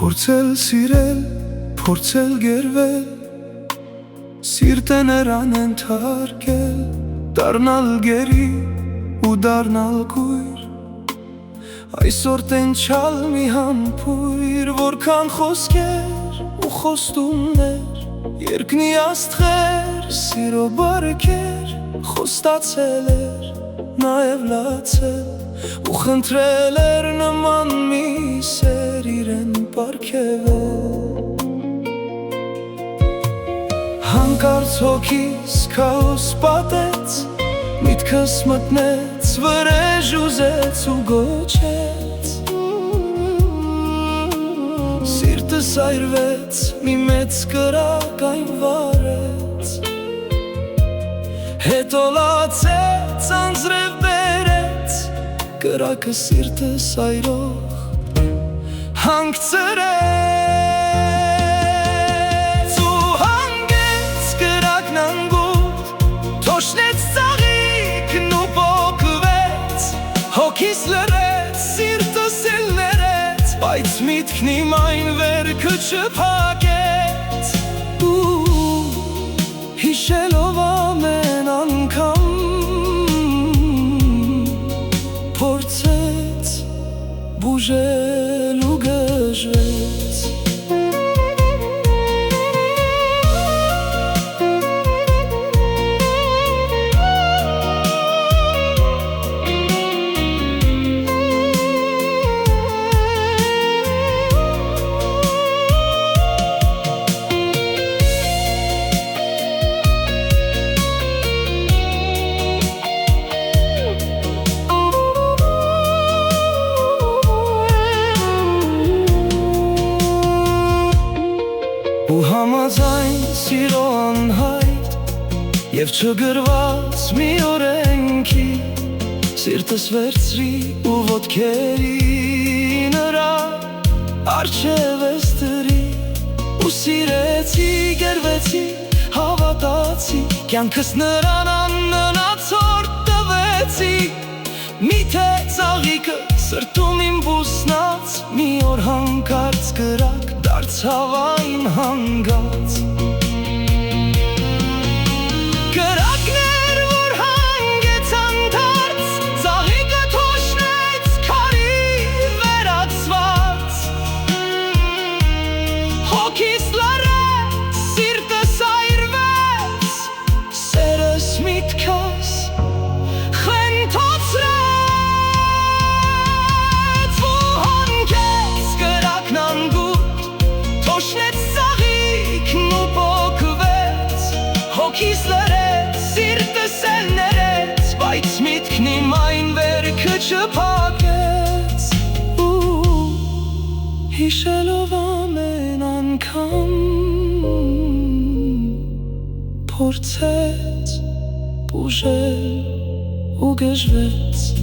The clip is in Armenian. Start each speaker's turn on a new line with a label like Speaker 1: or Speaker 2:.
Speaker 1: Փորձել սիրել, փորձել գերվել, սիրտը նրան ենթարկել, դառնալ գերի ու դառնալ կույր, այսօր տենչալ մի համբույր, որքան խոսքեր ու խոստումներ, երկնի աստղեր, սիրո բարքեր, խոստացել էր, նաև լացել ու խնդրել էր նման մի սեր իրեն պարգևել։ Հանկարծ հոգիս քաոս պատեց, միտքս մտնեց, վրեժ ուզեց ու գոչեց, սիրտս այրվեց, մի մեծ կրակ այն վարեց, հետո լացեց, անձրև բերեց, կրակը սիրտս այրող հանգցրեց ու հանգեց կրակն անգութ, թոշնեց ծաղիկն ու պոկվեց, հոգիս լրեց, սիրտս էլ ներեց, բայց միտքն իմ այն վերքը չփակեց ու հիշելով ամեն անգամ փորձեց բուժել ու գժվեց։ Ու համաձայն սիրո անհայտ և չգրված մի օրենքի, սիրտս վերցրի ու ոտքերի նրա առջև ես դրի ու սիրեցի, գերվեցի, հավատացի, կյանքս նրան անննացորդ տվեցի, միթե ծաղիկը սրտում իմ բուսնած, մի օր հանկարծ կրակ դարձավ այն հանգած, կրակն էր, որ հանգեց անդարձ, ծաղիկը թոշնեց քարի վերածված, հոգիս լարեց, սիրտս այրվեց, սերս միտքս խենթոցրեց ու հանգեց կրակն անգութ, թոշնեց ծաղիկն ու պոկվեց, հոգիս լրեց, սիրտս էլ ներեց, բայց միտքն իմ այն վերքը չփակեց ու հիշելով ամեն անգամ փորձեց բուժել ու գժվեց։